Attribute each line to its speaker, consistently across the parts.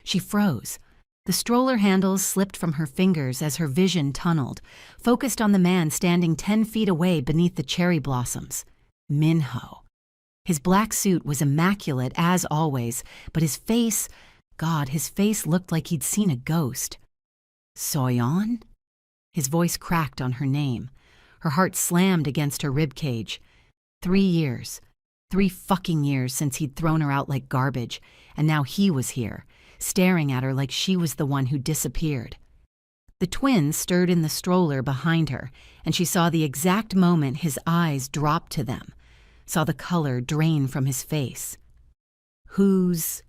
Speaker 1: She froze. The stroller handles slipped from her fingers as her vision tunneled, focused on the man standing 10 feet away beneath the cherry blossoms. Minho. His black suit was immaculate as always, but his face, God, his face looked like he'd seen a ghost. Soyeon? His voice cracked on her name. Her heart slammed against her ribcage. 3 years. 3 fucking years since he'd thrown her out like garbage, and now he was here, staring at her like she was the one who disappeared. The twins stirred in the stroller behind her, and she saw the exact moment his eyes dropped to them, saw the color drain from his face. Whose?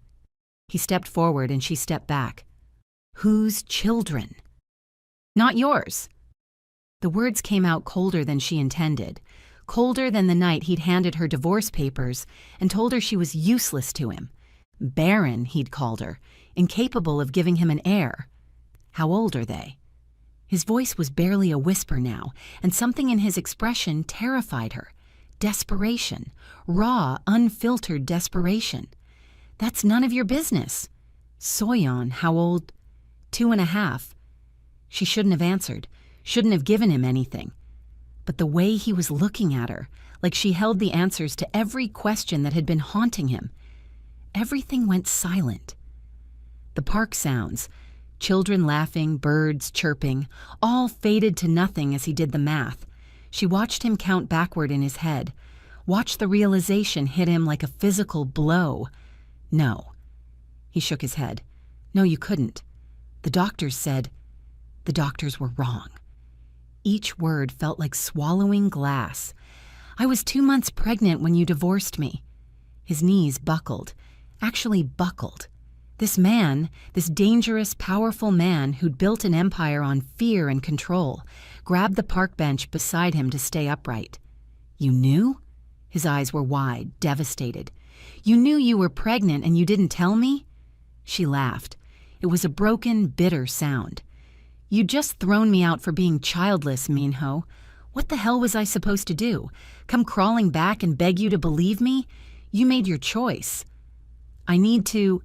Speaker 1: He stepped forward and she stepped back. Whose children? Not yours. The words came out colder than she intended, colder than the night he'd handed her divorce papers and told her she was useless to him. Barren, he'd called her, incapable of giving him an heir. How old are they? His voice was barely a whisper now, and something in his expression terrified her. Desperation. Raw, unfiltered desperation. That's none of your business. Soyeon, how old? 2.5. She shouldn't have answered, shouldn't have given him anything. But the way he was looking at her, like she held the answers to every question that had been haunting him. Everything went silent. The park sounds, children laughing, birds chirping, all faded to nothing as he did the math. She watched him count backward in his head, watched the realization hit him like a physical blow. No. He shook his head. No, you couldn't. The doctors said. The doctors were wrong. Each word felt like swallowing glass. I was 2 months pregnant when you divorced me. His knees buckled, actually buckled. This man, this dangerous, powerful man who'd built an empire on fear and control, grabbed the park bench beside him to stay upright. You knew? His eyes were wide, devastated. You knew you were pregnant and you didn't tell me? She laughed. It was a broken, bitter sound. You'd just thrown me out for being childless, Minho. What the hell was I supposed to do? Come crawling back and beg you to believe me? You made your choice. I need to...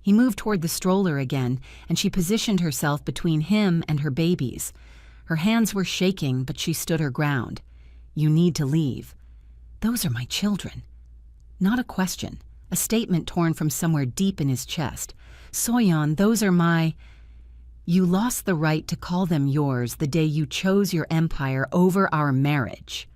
Speaker 1: He moved toward the stroller again, and she positioned herself between him and her babies. Her hands were shaking, but she stood her ground. You need to leave. Those are my children. Not a question, a statement torn from somewhere deep in his chest. Soyeon, those are my... You lost the right to call them yours the day you chose your empire over our marriage.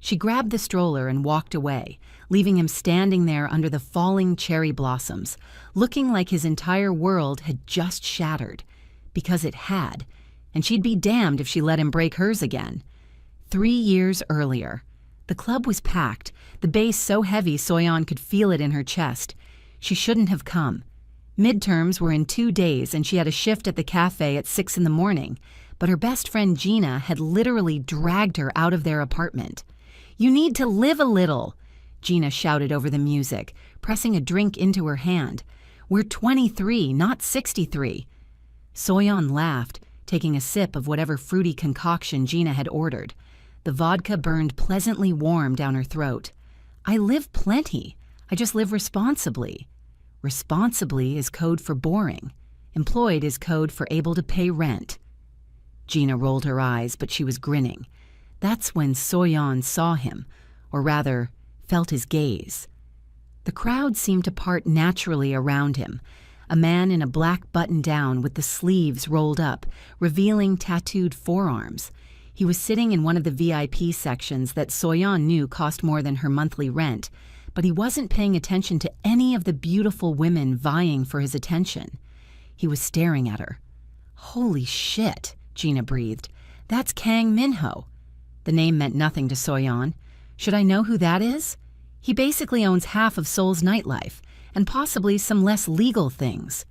Speaker 1: She grabbed the stroller and walked away, leaving him standing there under the falling cherry blossoms, looking like his entire world had just shattered. Because it had, and she'd be damned if she let him break hers again. 3 years earlier. The club was packed, the bass so heavy Soyeon could feel it in her chest. She shouldn't have come. Midterms were in 2 days and she had a shift at the cafe at 6 in the morning, but her best friend Gina had literally dragged her out of their apartment. You need to live a little, Gina shouted over the music, pressing a drink into her hand. We're 23, not 63. Soyeon laughed, taking a sip of whatever fruity concoction Gina had ordered. The vodka burned pleasantly warm down her throat. I live plenty. I just live responsibly. Responsibly is code for boring. Employed is code for able to pay rent. Gina rolled her eyes, but she was grinning. That's when Soyeon saw him, or rather, felt his gaze. The crowd seemed to part naturally around him, a man in a black button-down with the sleeves rolled up, revealing tattooed forearms. He was sitting in one of the VIP sections that Soyeon knew cost more than her monthly rent, but he wasn't paying attention to any of the beautiful women vying for his attention. He was staring at her. Holy shit, Gina breathed. That's Kang Minho. The name meant nothing to Soyeon. Should I know who that is? He basically owns half of Seoul's nightlife, and possibly some less legal things.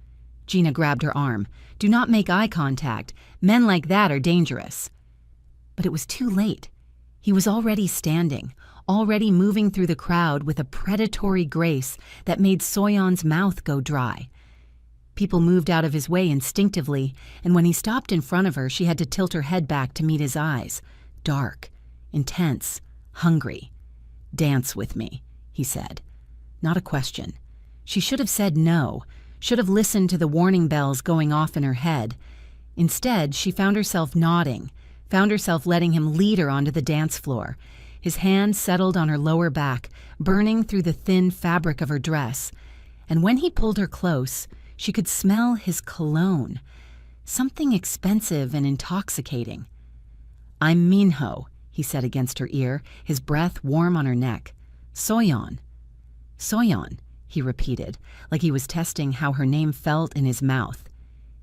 Speaker 1: Gina grabbed her arm. Do not make eye contact. Men like that are dangerous. But it was too late. He was already standing, already moving through the crowd with a predatory grace that made Soyeon's mouth go dry. People moved out of his way instinctively, and when he stopped in front of her, she had to tilt her head back to meet his eyes. Dark, intense, hungry. Dance with me, he said. Not a question. She should have said no. should have listened to the warning bells going off in her head. Instead, she found herself nodding, found herself letting him lead her onto the dance floor. His hand settled on her lower back, burning through the thin fabric of her dress. And when he pulled her close, she could smell his cologne, something expensive and intoxicating. "I'm Minho," he said against her ear, his breath warm on her neck. "Soyeon." "Soyeon," he repeated, like he was testing how her name felt in his mouth.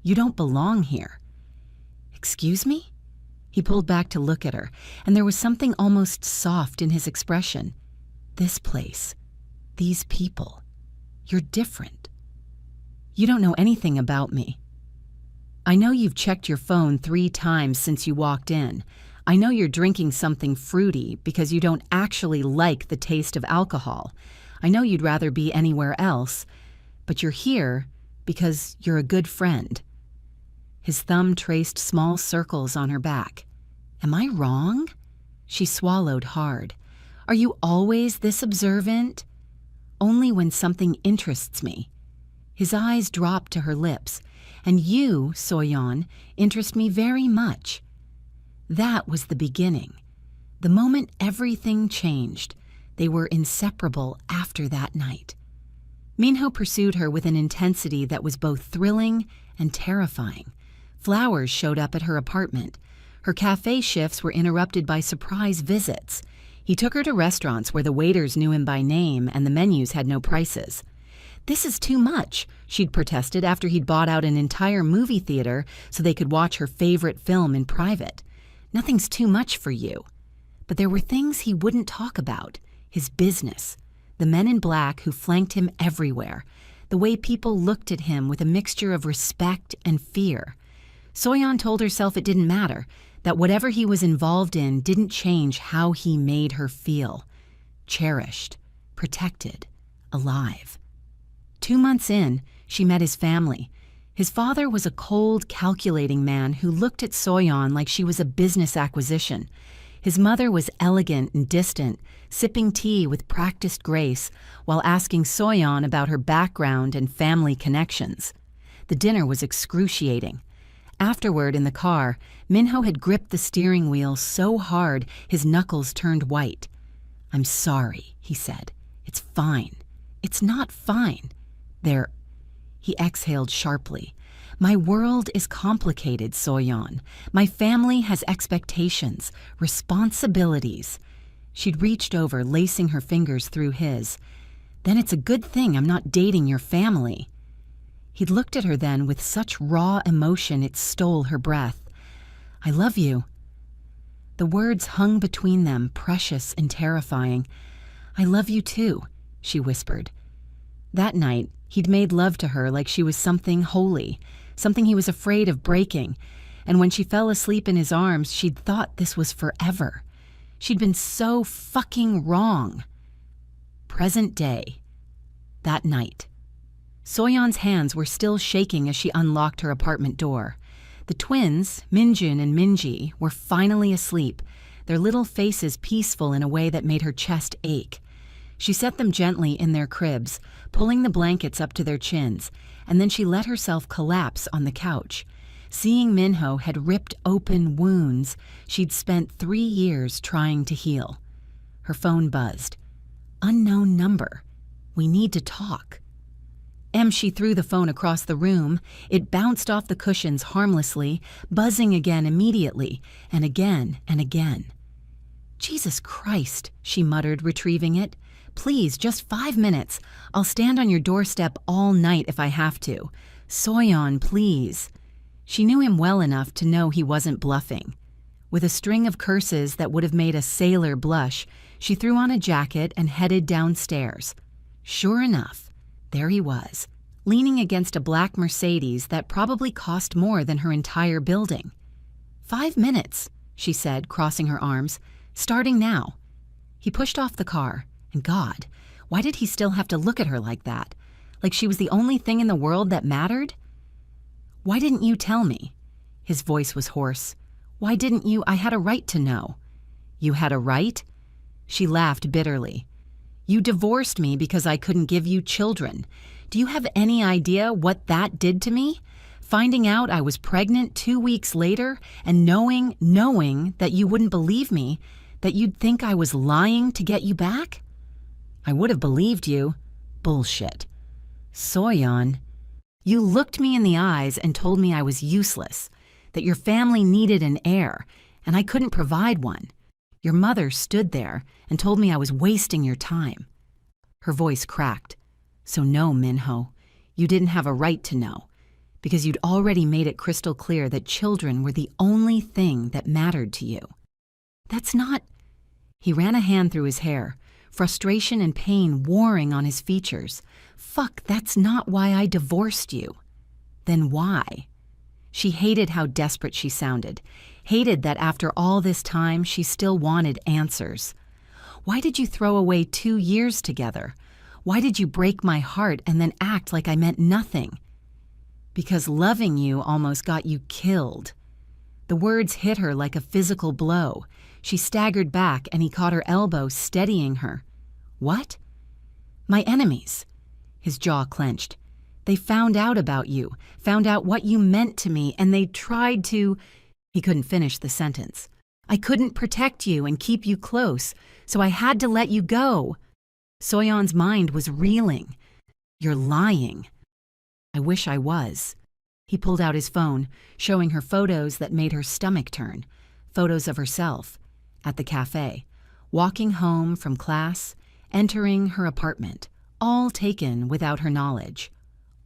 Speaker 1: "You don't belong here." "Excuse me?" He pulled back to look at her, and there was something almost soft in his expression. "This place, these people, you're different. You don't know anything about me. I know you've checked your phone 3 times since you walked in. I know you're drinking something fruity because you don't actually like the taste of alcohol. I know you'd rather be anywhere else, but you're here because you're a good friend." His thumb traced small circles on her back. "Am I wrong?" She swallowed hard. "Are you always this observant?" "Only when something interests me." His eyes dropped to her lips. "And you, Soyeon, interest me very much." That was the beginning. The moment everything changed. They were inseparable after that night. Minho pursued her with an intensity that was both thrilling and terrifying. Flowers showed up at her apartment. Her cafe shifts were interrupted by surprise visits. He took her to restaurants where the waiters knew him by name and the menus had no prices. "This is too much," she'd protested after he'd bought out an entire movie theater so they could watch her favorite film in private. "Nothing's too much for you." But there were things he wouldn't talk about. His business, the men in black who flanked him everywhere, the way people looked at him with a mixture of respect and fear. Soyeon told herself it didn't matter, that whatever he was involved in didn't change how he made her feel. Cherished, protected, alive. 2 months in, she met his family. His father was a cold, calculating man who looked at Soyeon like she was a business acquisition. His mother was elegant and distant, sipping tea with practiced grace while asking Soyeon about her background and family connections. The dinner was excruciating. Afterward, in the car, Minho had gripped the steering wheel so hard his knuckles turned white. "I'm sorry," he said. "It's fine." "It's not fine. There." He exhaled sharply. "My world is complicated, Soyeon. My family has expectations, responsibilities." She'd reached over, lacing her fingers through his. "Then it's a good thing I'm not dating your family." He'd looked at her then with such raw emotion it stole her breath. "I love you." The words hung between them, precious and terrifying. "I love you too," she whispered. That night, he'd made love to her like she was something holy, something he was afraid of breaking, and when she fell asleep in his arms, she'd thought this was forever. She'd been so fucking wrong. Present day. That night. Soyeon's hands were still shaking as she unlocked her apartment door. The twins, Minjun and Minji, were finally asleep, their little faces peaceful in a way that made her chest ache. She set them gently in their cribs, pulling the blankets up to their chins, and then she let herself collapse on the couch. Seeing Minho had ripped open wounds she'd spent 3 years trying to heal. Her phone buzzed. "Unknown number. We need to talk." She threw the phone across the room. It bounced off the cushions harmlessly, buzzing again immediately, and again and again. "Jesus Christ," she muttered, retrieving it. "Please, just 5 minutes. I'll stand on your doorstep all night if I have to. Soyeon, please." She knew him well enough to know he wasn't bluffing. With a string of curses that would have made a sailor blush, she threw on a jacket and headed downstairs. Sure enough, there he was, leaning against a black Mercedes that probably cost more than her entire building. 5 minutes, she said, crossing her arms. "Starting now." He pushed off the car, and God, why did he still have to look at her like that? Like she was the only thing in the world that mattered? "Why didn't you tell me?" His voice was hoarse. "Why didn't you? I had a right to know." "You had a right?" She laughed bitterly. "You divorced me because I couldn't give you children." Do you have any idea what that did to me? Finding out I was pregnant 2 weeks later and knowing that you wouldn't believe me, that you'd think I was lying to get you back? I would have believed you. Bullshit. Soyeon, you looked me in the eyes and told me I was useless, that your family needed an heir, and I couldn't provide one. Your mother stood there and told me I was wasting your time. Her voice cracked. So no, Minho, you didn't have a right to know, because you'd already made it crystal clear that children were the only thing that mattered to you. That's not... He ran a hand through his hair, frustration and pain warring on his features. Fuck, that's not why I divorced you. Then why? She hated how desperate she sounded, hated that after all this time she still wanted answers. Why did you throw away 2 years together? Why did you break my heart and then act like I meant nothing? Because loving you almost got you killed. The words hit her like a physical blow. She staggered back and he caught her elbow, steadying her. What? My enemies. His jaw clenched. They found out about you, found out what you meant to me, and they tried to... He couldn't finish the sentence. I couldn't protect you and keep you close, so I had to let you go. Soyeon's mind was reeling. You're lying. I wish I was. He pulled out his phone, showing her photos that made her stomach turn. Photos of herself, at the cafe, walking home from class, entering her apartment, all taken without her knowledge,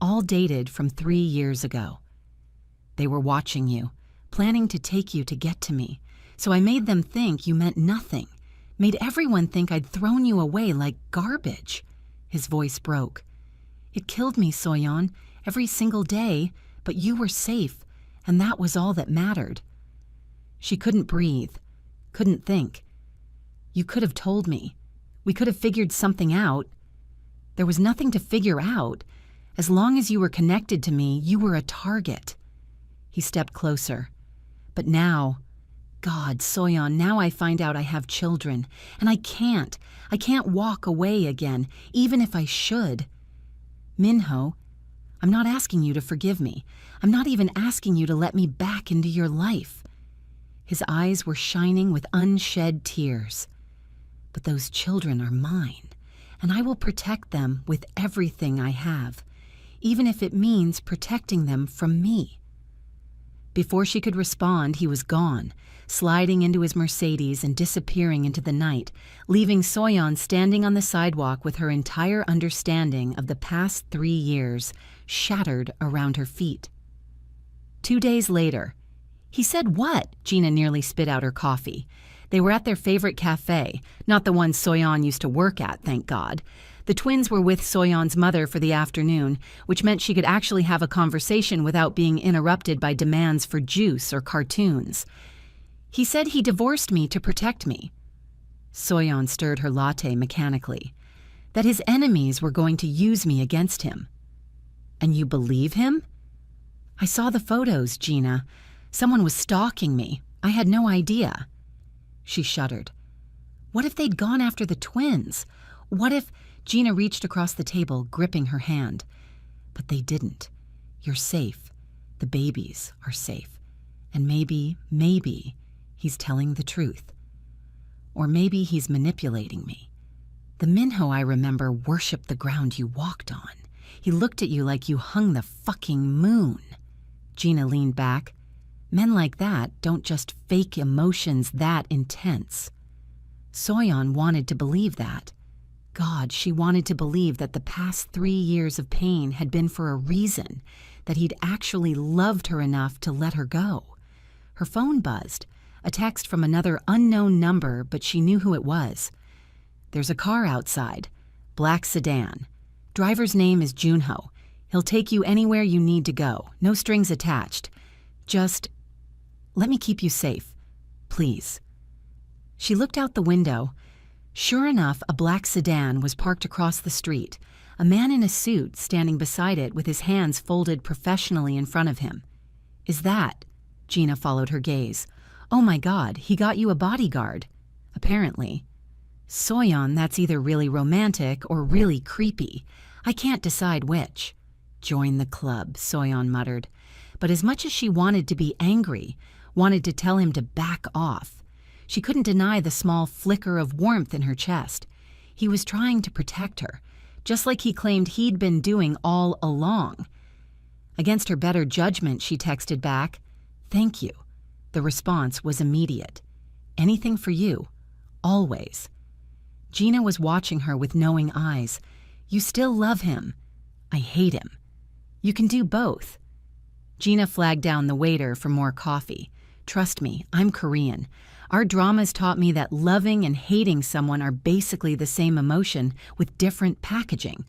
Speaker 1: all dated from 3 years ago. They were watching you, planning to take you to get to me, so I made them think you meant nothing, made everyone think I'd thrown you away like garbage. His voice broke. It killed me, Soyeon, every single day, but you were safe, and that was all that mattered. She couldn't breathe, couldn't think. You could have told me. We could have figured something out. There was nothing to figure out. As long as you were connected to me, you were a target. He stepped closer. But now, God, Soyeon, now I find out I have children, and I can't walk away again, even if I should. Minho, I'm not asking you to forgive me. I'm not even asking you to let me back into your life. His eyes were shining with unshed tears. But those children are mine, and I will protect them with everything I have, even if it means protecting them from me. Before she could respond, he was gone, sliding into his Mercedes and disappearing into the night, leaving Soyeon standing on the sidewalk with her entire understanding of the past 3 years shattered around her feet. 2 days later, he said what? Gina nearly spit out her coffee. They were at their favorite cafe, not the one Soyeon used to work at, thank God. The twins were with Soyeon's mother for the afternoon, which meant she could actually have a conversation without being interrupted by demands for juice or cartoons. He said he divorced me to protect me. Soyeon stirred her latte mechanically. That his enemies were going to use me against him. And you believe him? I saw the photos, Gina. Someone was stalking me. I had no idea. She shuddered. What if they'd gone after the twins? What if... Gina reached across the table, gripping her hand. But they didn't. You're safe. The babies are safe. And maybe he's telling the truth. Or maybe he's manipulating me. The Minho I remember worshipped the ground you walked on. He looked at you like you hung the fucking moon. Gina leaned back. Men like that don't just fake emotions that intense. Soyeon wanted to believe that. God, she wanted to believe that the past 3 years of pain had been for a reason, that he'd actually loved her enough to let her go. Her phone buzzed, a text from another unknown number, but she knew who it was. There's a car outside, black sedan. Driver's name is Junho. He'll take you anywhere you need to go, no strings attached. Just let me keep you safe, please. She looked out the window. Sure enough, a black sedan was parked across the street, a man in a suit standing beside it with his hands folded professionally in front of him. Is that? Gina followed her gaze. Oh my God, he got you a bodyguard. Apparently. Soyeon, that's either really romantic or really creepy. I can't decide which. Join the club, Soyeon muttered. But as much as she wanted to be angry, wanted to tell him to back off, she couldn't deny the small flicker of warmth in her chest. He was trying to protect her, just like he claimed he'd been doing all along. Against her better judgment, she texted back, "Thank you." The response was immediate. "Anything for you. Always." Gina was watching her with knowing eyes. "You still love him." "I hate him." "You can do both." Gina flagged down the waiter for more coffee. "Trust me, I'm Korean. Our dramas taught me that loving and hating someone are basically the same emotion with different packaging."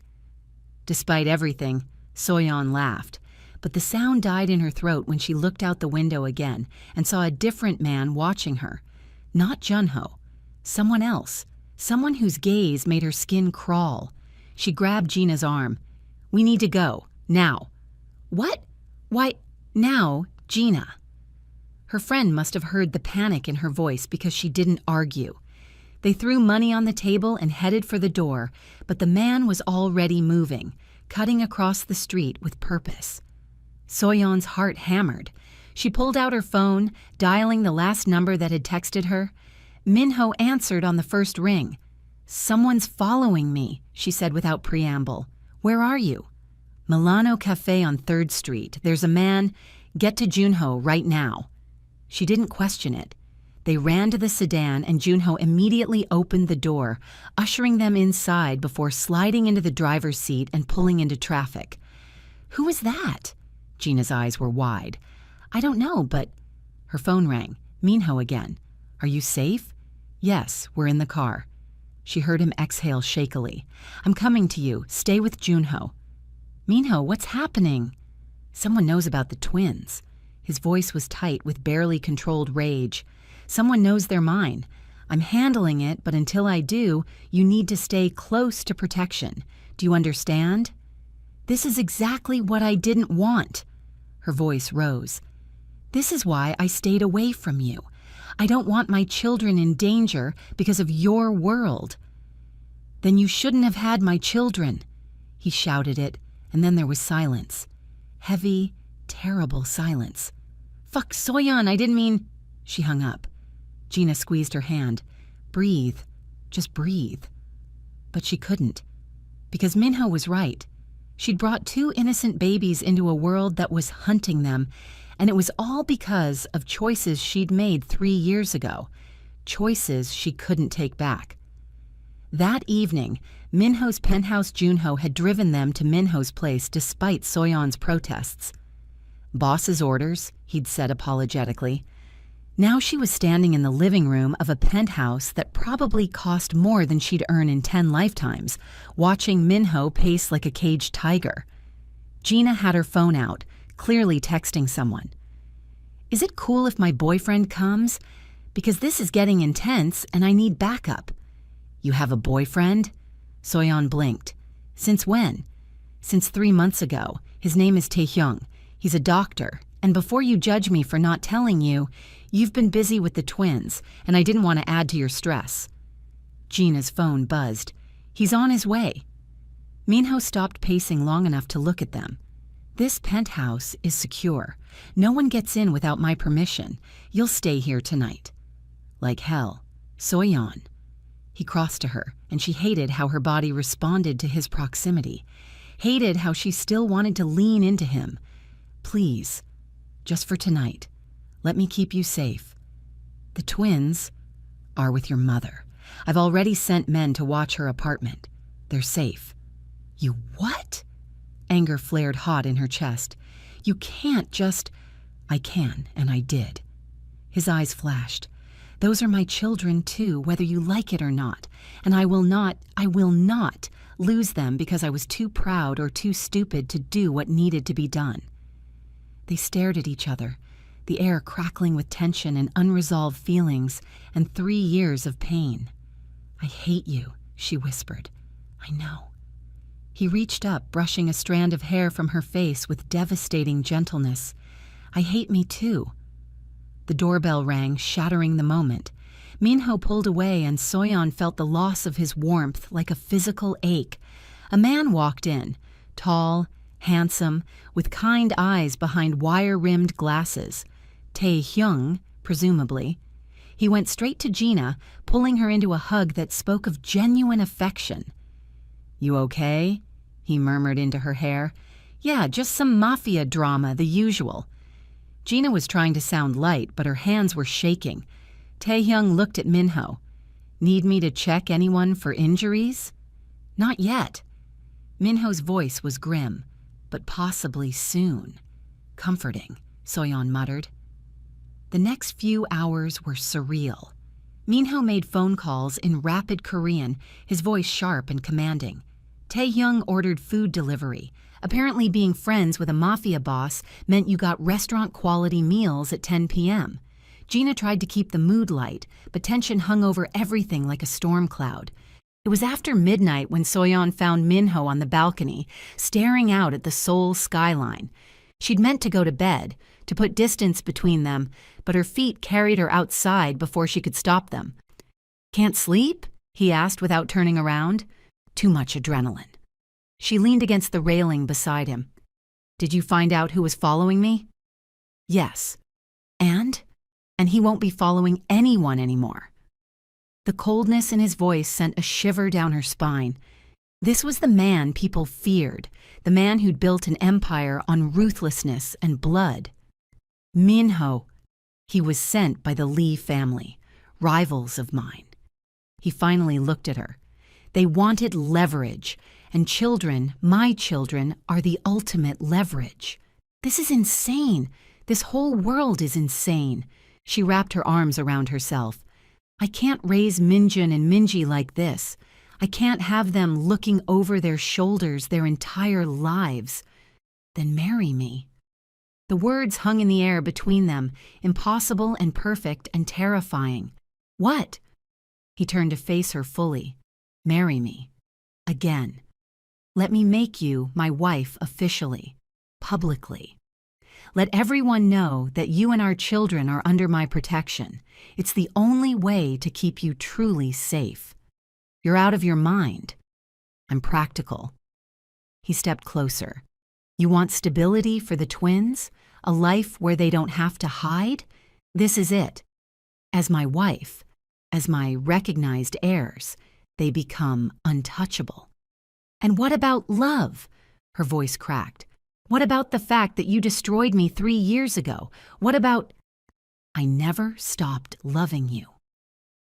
Speaker 1: Despite everything, Soyeon laughed, but the sound died in her throat when she looked out the window again and saw a different man watching her. Not Junho. Someone else. Someone whose gaze made her skin crawl. She grabbed Gina's arm. "We need to go. Now." "What? Why, now, Gina." Her friend must have heard the panic in her voice because she didn't argue. They threw money on the table and headed for the door, but the man was already moving, cutting across the street with purpose. Soyeon's heart hammered. She pulled out her phone, dialing the last number that had texted her. Minho answered on the first ring. "Someone's following me," she said without preamble. "Where are you?" "Milano Cafe on 3rd Street. There's a man. Get to Junho right now." She didn't question it. They ran to the sedan and Junho immediately opened the door, ushering them inside before sliding into the driver's seat and pulling into traffic. "Who is that?" Gina's eyes were wide. "I don't know, but—" Her phone rang. Minho again. "Are you safe?" "Yes, we're in the car." She heard him exhale shakily. "I'm coming to you. Stay with Junho." "Minho, what's happening?" "Someone knows about the twins." His voice was tight with barely controlled rage. "Someone knows they're mine. I'm handling it, but until I do, you need to stay close to protection. Do you understand?" "This is exactly what I didn't want." Her voice rose. "This is why I stayed away from you. I don't want my children in danger because of your world." "Then you shouldn't have had my children." He shouted it, and then there was silence. Heavy, terrible silence. "Fuck, Soyeon, I didn't mean—" She hung up. Gina squeezed her hand. "Breathe. Just breathe." But she couldn't. Because Minho was right. She'd brought 2 innocent babies into a world that was hunting them, and it was all because of choices she'd made 3 years ago. Choices she couldn't take back. That evening, Minho's penthouse Junho had driven them to Minho's place despite Soyeon's protests. "Boss's orders," he'd said apologetically. Now she was standing in the living room of a penthouse that probably cost more than she'd earn in 10 lifetimes, watching Minho pace like a caged tiger. Gina had her phone out, clearly texting someone. "Is it cool if my boyfriend comes? Because this is getting intense and I need backup." "You have a boyfriend?" Soyeon blinked. "Since when?" "Since 3 months ago. His name is Taehyung. He's a doctor, and before you judge me for not telling you, you've been busy with the twins, and I didn't want to add to your stress." Gina's phone buzzed. "He's on his way." Minho stopped pacing long enough to look at them. "This penthouse is secure. No one gets in without my permission. You'll stay here tonight." "Like hell. Soyeon." He crossed to her, and she hated how her body responded to his proximity. Hated how she still wanted to lean into him. "Please, just for tonight, let me keep you safe. The twins are with your mother. I've already sent men to watch her apartment. They're safe." "You what?" Anger flared hot in her chest. "You can't just—" "I can, and I did." His eyes flashed. "Those are my children too, whether you like it or not, and I will not lose them because I was too proud or too stupid to do what needed to be done." They stared at each other, the air crackling with tension and unresolved feelings and 3 years of pain. "I hate you," she whispered. "I know." He reached up, brushing a strand of hair from her face with devastating gentleness. "I hate me too." The doorbell rang, shattering the moment. Minho pulled away and Soyeon felt the loss of his warmth like a physical ache, A man walked in, tall, handsome, with kind eyes behind wire-rimmed glasses. Tae-hyung, presumably. He went straight to Gina, pulling her into a hug that spoke of genuine affection. "You okay?" he murmured into her hair. "Yeah, just some Mafia drama, the usual." Gina was trying to sound light, but her hands were shaking. Tae-hyung looked at Minho. "Need me to check anyone for injuries?" "Not yet." Minho's voice was grim, but possibly soon. "Comforting," Soyeon muttered. The next few hours were surreal. Minho made phone calls in rapid Korean, his voice sharp and commanding. Tae-hyung ordered food delivery. Apparently being friends with a mafia boss meant you got restaurant-quality meals at 10 p.m. Gina tried to keep the mood light, but tension hung over everything like a storm cloud. It was after midnight when Soyeon found Minho on the balcony, staring out at the Seoul skyline. She'd meant to go to bed, to put distance between them, but her feet carried her outside before she could stop them. "Can't sleep?" he asked without turning around. "Too much adrenaline." She leaned against the railing beside him. "Did you find out who was following me?" "Yes." And he won't be following anyone anymore." The coldness in his voice sent a shiver down her spine. This was the man people feared, the man who'd built an empire on ruthlessness and blood. Minho. He was sent by the Lee family, rivals of mine. He finally looked at her. They wanted leverage, and children, my children, are the ultimate leverage. This is insane. This whole world is insane. She wrapped her arms around herself. I can't raise Minjun and Minji like this. I can't have them looking over their shoulders their entire lives. Then marry me. The words hung in the air between them, impossible and perfect and terrifying. What? He turned to face her fully. Marry me. Again. Let me make you my wife officially, publicly. Let everyone know that you and our children are under my protection. It's the only way to keep you truly safe. You're out of your mind. I'm practical. He stepped closer. You want stability for the twins? A life where they don't have to hide? This is it. As my wife, as my recognized heirs, they become untouchable. And what about love? Her voice cracked. What about the fact that you destroyed me 3 years ago? What about... I never stopped loving you.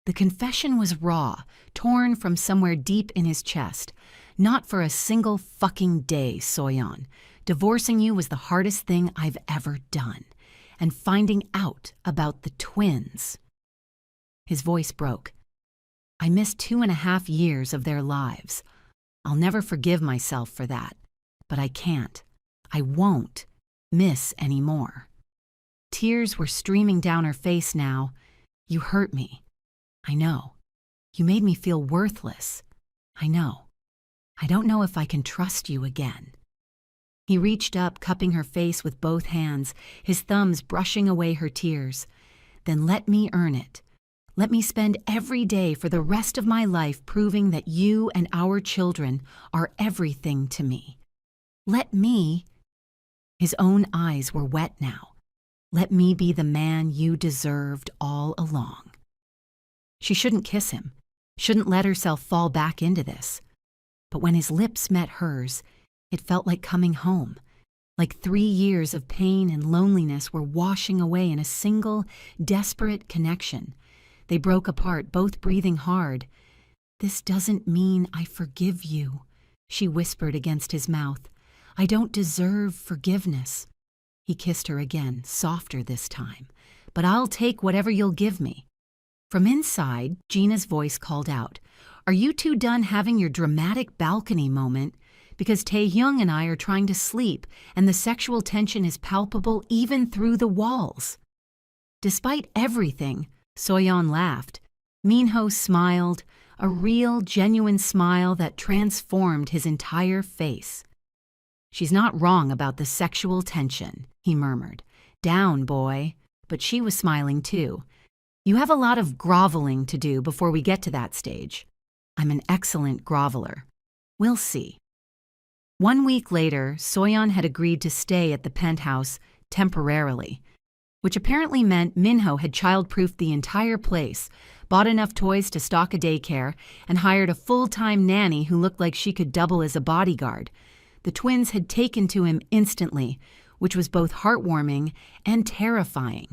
Speaker 1: The confession was raw, torn from somewhere deep in his chest. Not for a single fucking day, Soyeon. Divorcing you was the hardest thing I've ever done. And finding out about the twins. His voice broke. I missed 2.5 years of their lives. I'll never forgive myself for that. But I can't. I won't miss any more. Tears were streaming down her face now. You hurt me. I know. You made me feel worthless. I know. I don't know if I can trust you again. He reached up, cupping her face with both hands, his thumbs brushing away her tears. Then let me earn it. Let me spend every day for the rest of my life proving that you and our children are everything to me. Let me... His own eyes were wet now. Let me be the man you deserved all along. She shouldn't kiss him, shouldn't let herself fall back into this. But when his lips met hers, it felt like coming home, like 3 years of pain and loneliness were washing away in a single, desperate connection. They broke apart, both breathing hard. This doesn't mean I forgive you, she whispered against his mouth. I don't deserve forgiveness. He kissed her again, softer this time. But I'll take whatever you'll give me. From inside, Gina's voice called out, Are you two done having your dramatic balcony moment? Because Tae-hyung and I are trying to sleep, and the sexual tension is palpable even through the walls. Despite everything, Soyeon laughed. Minho smiled, a real, genuine smile that transformed his entire face. She's not wrong about the sexual tension, he murmured. Down, boy. But she was smiling too. You have a lot of groveling to do before we get to that stage. I'm an excellent groveler. We'll see. 1 week later, Soyeon had agreed to stay at the penthouse temporarily, which apparently meant Minho had child-proofed the entire place, bought enough toys to stock a daycare, and hired a full-time nanny who looked like she could double as a bodyguard. The twins had taken to him instantly, which was both heartwarming and terrifying.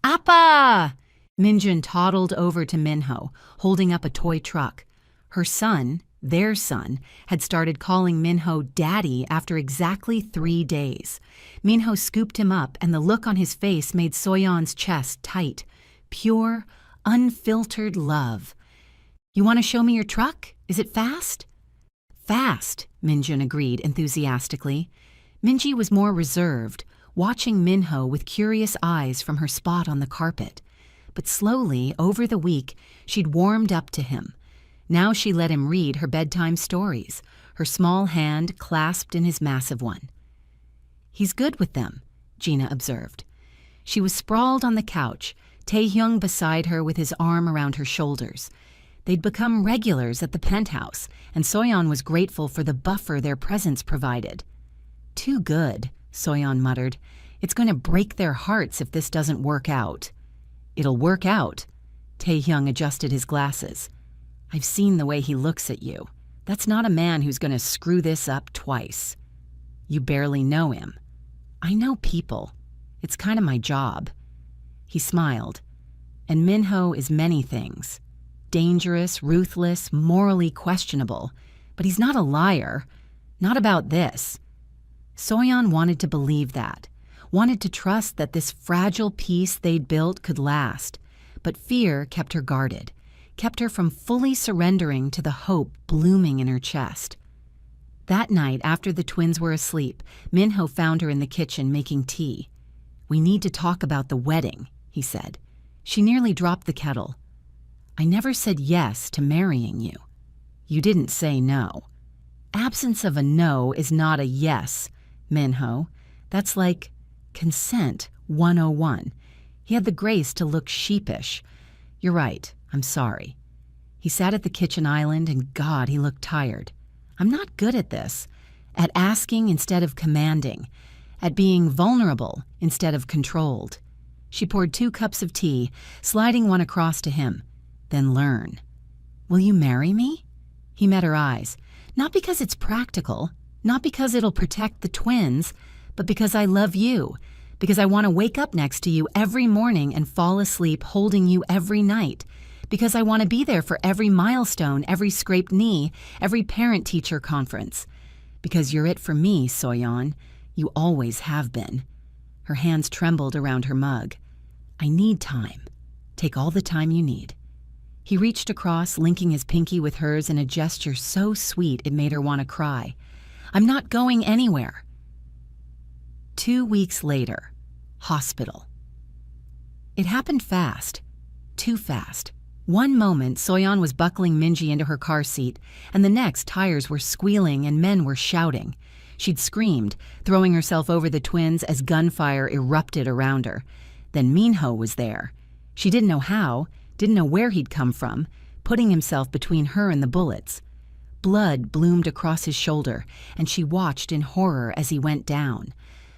Speaker 1: "Appa!" Minjun toddled over to Minho, holding up a toy truck. Her son, their son, had started calling Minho Daddy after exactly 3 days. Minho scooped him up, and the look on his face made Soyeon's chest tight. Pure, unfiltered love. "You want to show me your truck? Is it fast?" "Fast," Minjun agreed enthusiastically. Minji was more reserved, watching Minho with curious eyes from her spot on the carpet. But slowly, over the week, she'd warmed up to him. Now she let him read her bedtime stories, her small hand clasped in his massive one. "He's good with them," Gina observed. She was sprawled on the couch, Taehyung beside her with his arm around her shoulders. They'd become regulars at the penthouse, and Soyeon was grateful for the buffer their presence provided. "Too good," Soyeon muttered. "It's going to break their hearts if this doesn't work out." "It'll work out." Taehyung adjusted his glasses. "I've seen the way he looks at you. That's not a man who's going to screw this up twice." "You barely know him." "I know people. It's kind of my job." He smiled. "And Minho is many things. Dangerous, ruthless, morally questionable. But he's not a liar. Not about this." Soyeon wanted to believe that, wanted to trust that this fragile piece they'd built could last. But fear kept her guarded, kept her from fully surrendering to the hope blooming in her chest. That night, after the twins were asleep, Minho found her in the kitchen making tea. "We need to talk about the wedding," he said. She nearly dropped the kettle. "I never said yes to marrying you." "You didn't say no." "Absence of a no is not a yes, Minho. That's like consent 101. He had the grace to look sheepish. "You're right. I'm sorry." He sat at the kitchen island, and God, he looked tired. "I'm not good at this. At asking instead of commanding. At being vulnerable instead of controlled." She poured 2 cups of tea, sliding one across to him. "Then learn." "Will you marry me?" He met her eyes. "Not because it's practical, not because it'll protect the twins, but because I love you, because I want to wake up next to you every morning and fall asleep holding you every night, because I want to be there for every milestone, every scraped knee, every parent-teacher conference. Because you're it for me, Soyeon. You always have been." Her hands trembled around her mug. "I need time. Take all the time you need." He reached across, linking his pinky with hers in a gesture so sweet it made her want to cry. "I'm not going anywhere." 2 weeks later, hospital. It happened fast. Too fast. One moment, Soyeon was buckling Minji into her car seat, and the next, tires were squealing and men were shouting. She'd screamed, throwing herself over the twins as gunfire erupted around her. Then Minho was there. She didn't know how, didn't know where he'd come from, putting himself between her and the bullets. Blood bloomed across his shoulder, and she watched in horror as he went down.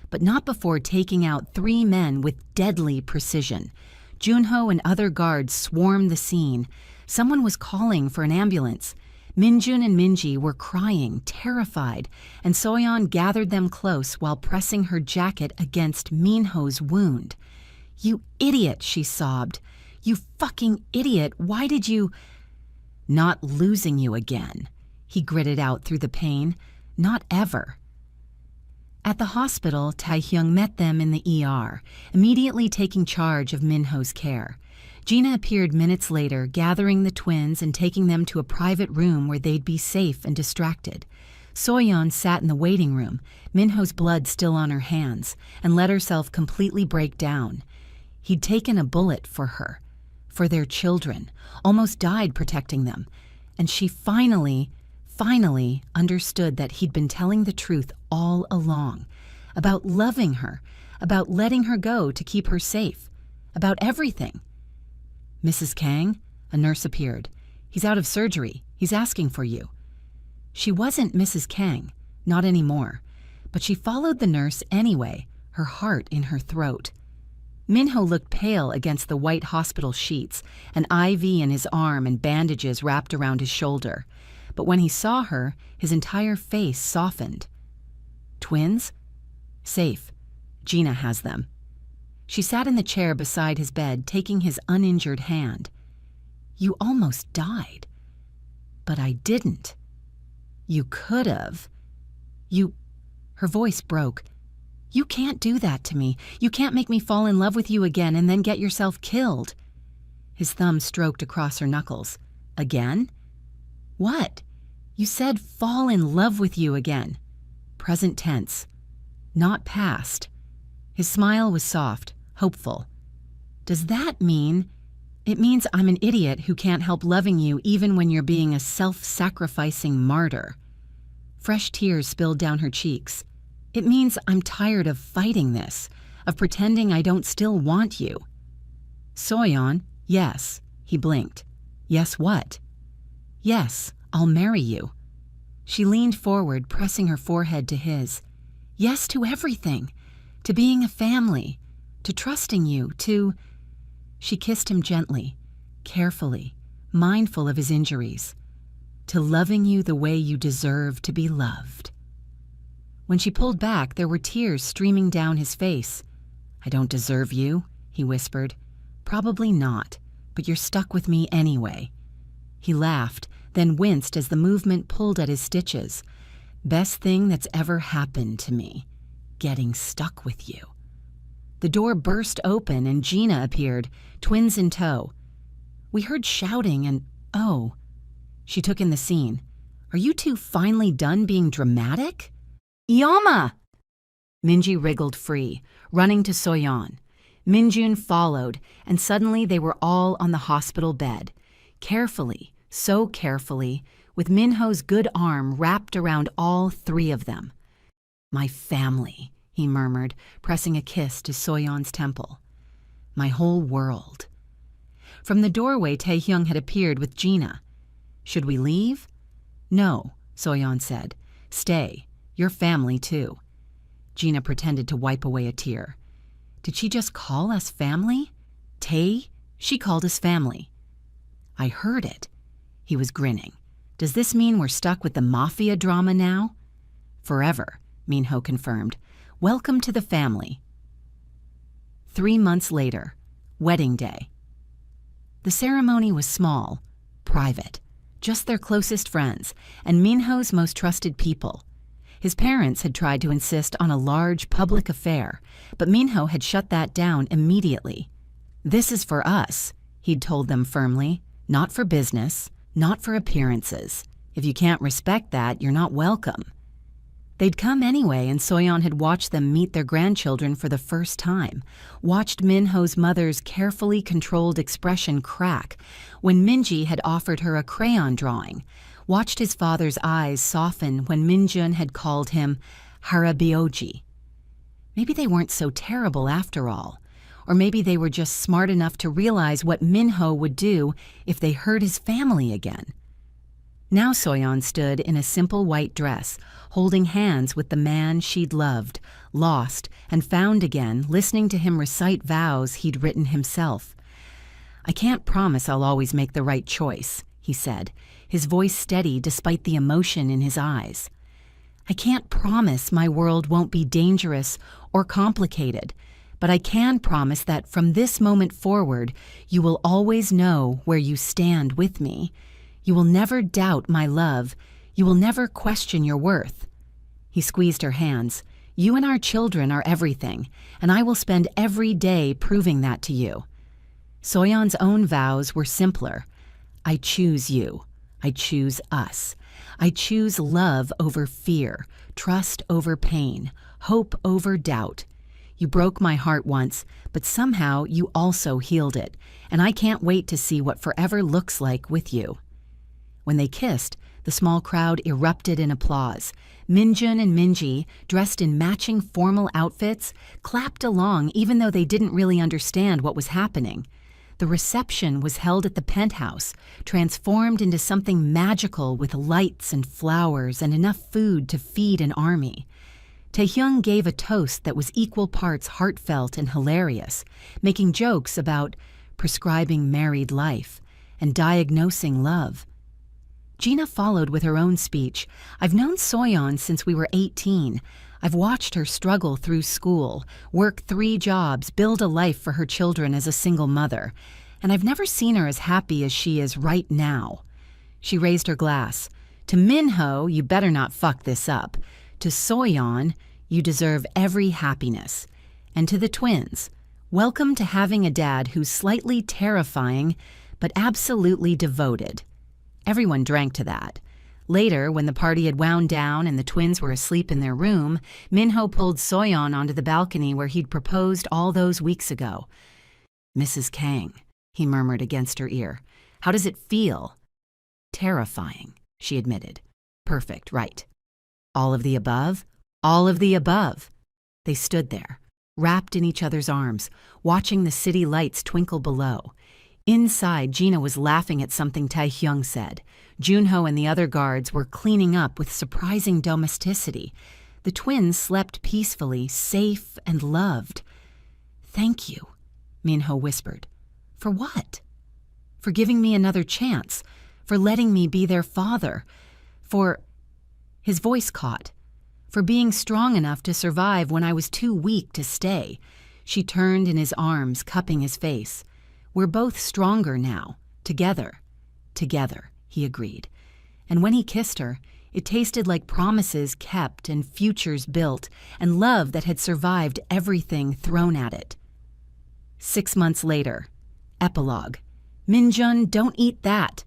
Speaker 1: But not before taking out 3 men with deadly precision. Junho and other guards swarmed the scene. Someone was calling for an ambulance. Minjun and Minji were crying, terrified, and Soyeon gathered them close while pressing her jacket against Minho's wound. "You idiot," she sobbed. "You fucking idiot. Why did you—" "Not losing you again," he gritted out through the pain. "Not ever." At the hospital, Taehyung met them in the ER, immediately taking charge of Minho's care. Gina appeared minutes later, gathering the twins and taking them to a private room where they'd be safe and distracted. Soyeon sat in the waiting room, Minho's blood still on her hands, and let herself completely break down. He'd taken a bullet for her, for their children, almost died protecting them, and she finally understood that he'd been telling the truth all along, about loving her, about letting her go to keep her safe, about everything. "Mrs. Kang?" A nurse appeared. "He's out of surgery. He's asking for you." She wasn't Mrs. Kang. Not anymore. But she followed the nurse anyway, her heart in her throat. Minho looked pale against the white hospital sheets, an IV in his arm and bandages wrapped around his shoulder. But when he saw her, his entire face softened. Twins? Safe. Gina has them. She sat in the chair beside his bed, taking his uninjured hand. You almost died. But I didn't. You could have. Her voice broke. You can't do that to me. You can't make me fall in love with you again and then get yourself killed. His thumb stroked across her knuckles. Again? What? You said fall in love with you again. Present tense. Not past. His smile was soft, hopeful. Does that mean... It means I'm an idiot who can't help loving you even when you're being a self-sacrificing martyr. Fresh tears spilled down her cheeks. It means I'm tired of fighting this, of pretending I don't still want you. Soyeon, yes, he blinked. Yes what? Yes, I'll marry you. She leaned forward, pressing her forehead to his. Yes to everything. To being a family. To trusting you. To... She kissed him gently, carefully, mindful of his injuries. To loving you the way you deserve to be loved. When she pulled back, there were tears streaming down his face. I don't deserve you, he whispered. Probably not, but you're stuck with me anyway. He laughed, then winced as the movement pulled at his stitches. Best thing that's ever happened to me. Getting stuck with you. The door burst open and Gina appeared, twins in tow. We heard shouting and, oh. She took in the scene. Are you two finally done being dramatic? Iyama! Minji wriggled free, running to Soyeon. Minjun followed, and suddenly they were all on the hospital bed. Carefully, so carefully, with Minho's good arm wrapped around all three of them. My family, he murmured, pressing a kiss to Soyeon's temple. My whole world. From the doorway, Taehyung had appeared with Gina. Should we leave? No, Soyeon said. Stay. Your family, too. Gina pretended to wipe away a tear. Did she just call us family? Tae? She called us family. I heard it. He was grinning. Does this mean we're stuck with the Mafia drama now? Forever, Minho confirmed. Welcome to the family. 3 months later, wedding day. The ceremony was small, private, just their closest friends and Minho's most trusted people. His parents had tried to insist on a large public affair, but Minho had shut that down immediately. This is for us, he'd told them firmly, not for business, not for appearances. If you can't respect that, you're not welcome. They'd come anyway, and Soyeon had watched them meet their grandchildren for the first time, watched Minho's mother's carefully controlled expression crack when Minji had offered her a crayon drawing, watched his father's eyes soften when Minjun had called him Harabioji. Maybe they weren't so terrible after all, or maybe they were just smart enough to realize what Minho would do if they heard his family again. Now Soyeon stood in a simple white dress, holding hands with the man she'd loved, lost, and found again, listening to him recite vows he'd written himself. I can't promise I'll always make the right choice, he said, his voice steady despite the emotion in his eyes. I can't promise my world won't be dangerous or complicated, but I can promise that from this moment forward, you will always know where you stand with me. You will never doubt my love. You will never question your worth. He squeezed her hands. You and our children are everything, and I will spend every day proving that to you. Soyeon's own vows were simpler. I choose you. I choose us. I choose love over fear, trust over pain, hope over doubt. You broke my heart once, but somehow you also healed it, and I can't wait to see what forever looks like with you. When they kissed, the small crowd erupted in applause. Minjun and Minji, dressed in matching formal outfits, clapped along even though they didn't really understand what was happening. The reception was held at the penthouse, transformed into something magical with lights and flowers and enough food to feed an army. Taehyung gave a toast that was equal parts heartfelt and hilarious, making jokes about prescribing married life and diagnosing love. Gina followed with her own speech. "I've known Soyeon since we were 18. I've watched her struggle through school, work 3 jobs, build a life for her children as a single mother, and I've never seen her as happy as she is right now." She raised her glass. "To Minho, you better not fuck this up. To Soyeon, you deserve every happiness. And to the twins, welcome to having a dad who's slightly terrifying, but absolutely devoted." Everyone drank to that. Later, when the party had wound down and the twins were asleep in their room, Minho pulled Soyeon onto the balcony where he'd proposed all those weeks ago. "Mrs. Kang," he murmured against her ear, "how does it feel?" "Terrifying," she admitted. "Perfect, right. All of the above? All of the above." They stood there, wrapped in each other's arms, watching the city lights twinkle below. Inside, Gina was laughing at something Taehyung said. Junho and the other guards were cleaning up with surprising domesticity. The twins slept peacefully, safe and loved. "Thank you," Minho whispered. "For what?" "For giving me another chance, for letting me be their father, for—" His voice caught. "For being strong enough to survive when I was too weak to stay." She turned in his arms, cupping his face. "We're both stronger now, together." "Together," he agreed. And when he kissed her, it tasted like promises kept and futures built and love that had survived everything thrown at it. 6 months later. Epilogue. "Minjun, don't eat that."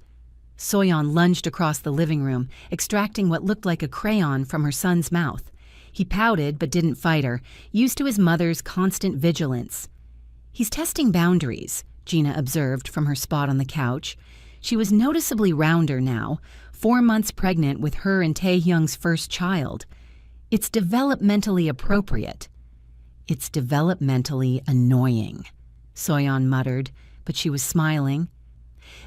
Speaker 1: Soyeon lunged across the living room, extracting what looked like a crayon from her son's mouth. He pouted but didn't fight her, used to his mother's constant vigilance. "He's testing boundaries," Gina observed from her spot on the couch. She was noticeably rounder now, 4 months pregnant with her and Taehyung's first child. "It's developmentally appropriate." "It's developmentally annoying," Soyeon muttered, but she was smiling.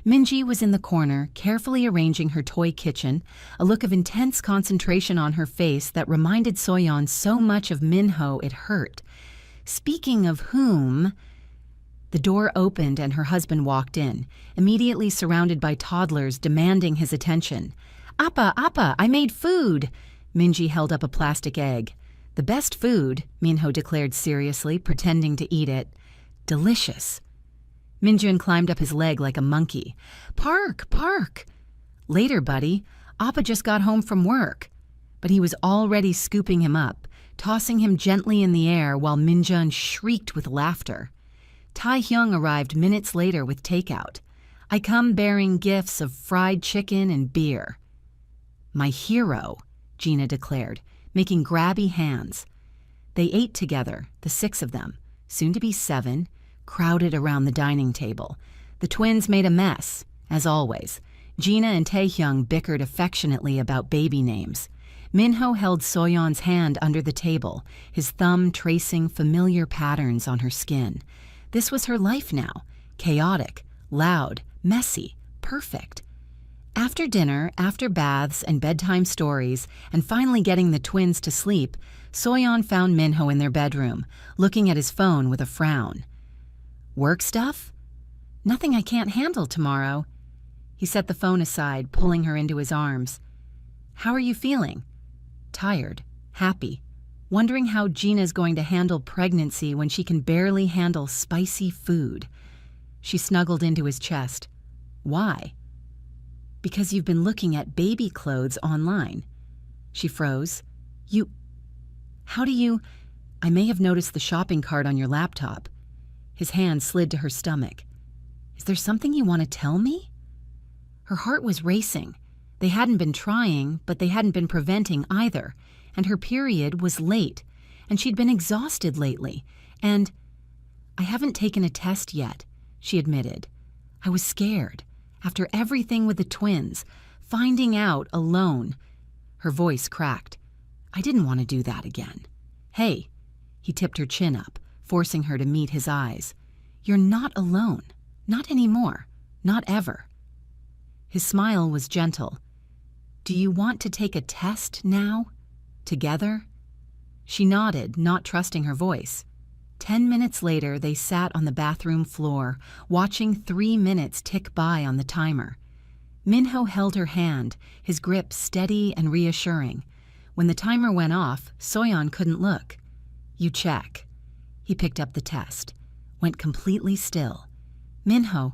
Speaker 1: Minji was in the corner, carefully arranging her toy kitchen, a look of intense concentration on her face that reminded Soyeon so much of Minho it hurt. Speaking of whom... The door opened and her husband walked in, immediately surrounded by toddlers demanding his attention. "Appa, Appa, I made food!" Minji held up a plastic egg. "The best food," Minho declared seriously, pretending to eat it. "Delicious." Minjun climbed up his leg like a monkey. "Park, park!" "Later, buddy. Appa just got home from work." But he was already scooping him up, tossing him gently in the air while Minjun shrieked with laughter. Taehyung arrived minutes later with takeout. "I come bearing gifts of fried chicken and beer." "My hero," Gina declared, making grabby hands. They ate together, the 6 of them, soon to be 7, crowded around the dining table. The twins made a mess, as always. Gina and Taehyung bickered affectionately about baby names. Minho held Soyeon's hand under the table, his thumb tracing familiar patterns on her skin. This was her life now, chaotic, loud, messy, perfect. After dinner, after baths and bedtime stories, and finally getting the twins to sleep, Soyeon found Minho in their bedroom, looking at his phone with a frown. "Work stuff?" "Nothing I can't handle tomorrow." He set the phone aside, pulling her into his arms. "How are you feeling?" "Tired, happy. Wondering how Gina's going to handle pregnancy when she can barely handle spicy food." She snuggled into his chest. "Why?" "Because you've been looking at baby clothes online." She froze. How do you... I may have noticed the shopping cart on your laptop." His hand slid to her stomach. "Is there something you want to tell me?" Her heart was racing. They hadn't been trying, but they hadn't been preventing either. And her period was late, and she'd been exhausted lately, and "I haven't taken a test yet," she admitted. "I was scared, after everything with the twins, finding out alone." Her voice cracked. "I didn't want to do that again." "Hey," he tipped her chin up, forcing her to meet his eyes. "You're not alone. Not anymore. Not ever. His smile was gentle. Do you want to take a test now? Together? She nodded, not trusting her voice. 10 minutes later, they sat on the bathroom floor, watching 3 minutes tick by on the timer. Minho held her hand, his grip steady and reassuring. When the timer went off, Soyeon couldn't look. You check. He picked up the test, went completely still. Minho.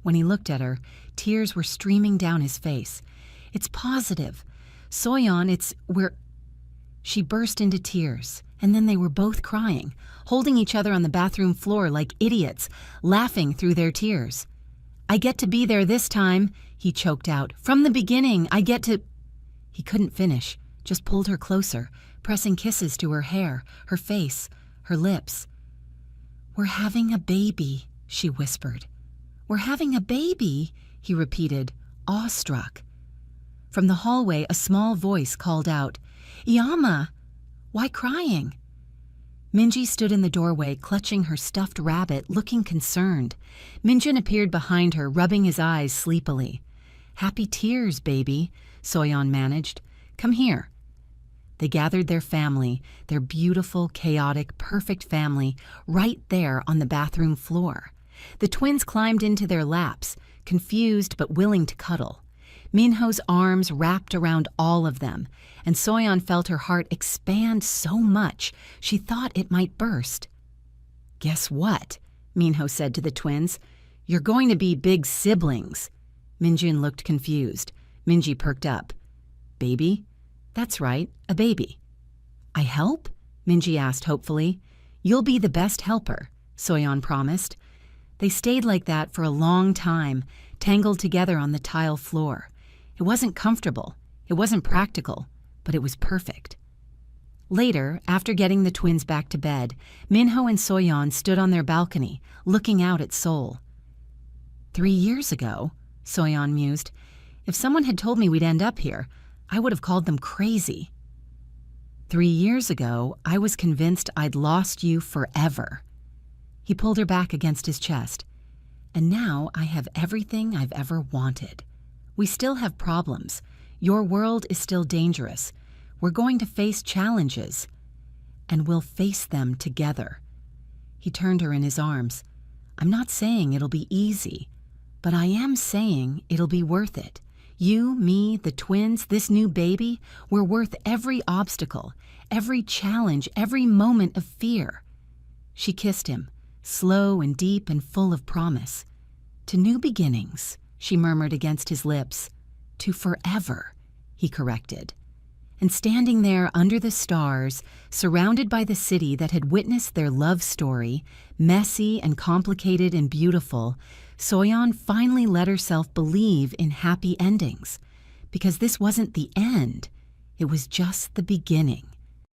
Speaker 1: When he looked at her, tears were streaming down his face. It's positive. Soyeon, we're... She burst into tears, and then they were both crying, holding each other on the bathroom floor like idiots, laughing through their tears. I get to be there this time, he choked out. From the beginning, I get to... He couldn't finish, just pulled her closer, pressing kisses to her hair, her face, her lips. We're having a baby, she whispered. We're having a baby, he repeated, awestruck. From the hallway, a small voice called out, Yama! Why crying? Minji stood in the doorway, clutching her stuffed rabbit, looking concerned. Minjin appeared behind her, rubbing his eyes sleepily. Happy tears, baby, Soyeon managed. Come here. They gathered their family, their beautiful, chaotic, perfect family, right there on the bathroom floor. The twins climbed into their laps, confused but willing to cuddle. Minho's arms wrapped around all of them, and Soyeon felt her heart expand so much she thought it might burst. Guess what? Minho said to the twins. You're going to be big siblings. Minjun looked confused. Minji perked up. Baby? That's right, a baby. I help? Minji asked hopefully. You'll be the best helper, Soyeon promised. They stayed like that for a long time, tangled together on the tile floor. It wasn't comfortable, it wasn't practical, but it was perfect. Later, after getting the twins back to bed, Minho and Soyeon stood on their balcony, looking out at Seoul. 3 years ago, Soyeon mused, if someone had told me we'd end up here, I would have called them crazy. 3 years ago, I was convinced I'd lost you forever. He pulled her back against his chest. And now I have everything I've ever wanted. We still have problems. Your world is still dangerous. We're going to face challenges. And we'll face them together. He turned her in his arms. I'm not saying it'll be easy, but I am saying it'll be worth it. You, me, the twins, this new baby, we're worth every obstacle, every challenge, every moment of fear. She kissed him, slow and deep and full of promise. To new beginnings, she murmured against his lips. To forever, he corrected. And standing there under the stars, surrounded by the city that had witnessed their love story, messy and complicated and beautiful, Soyeon finally let herself believe in happy endings. Because this wasn't the end, it was just the beginning.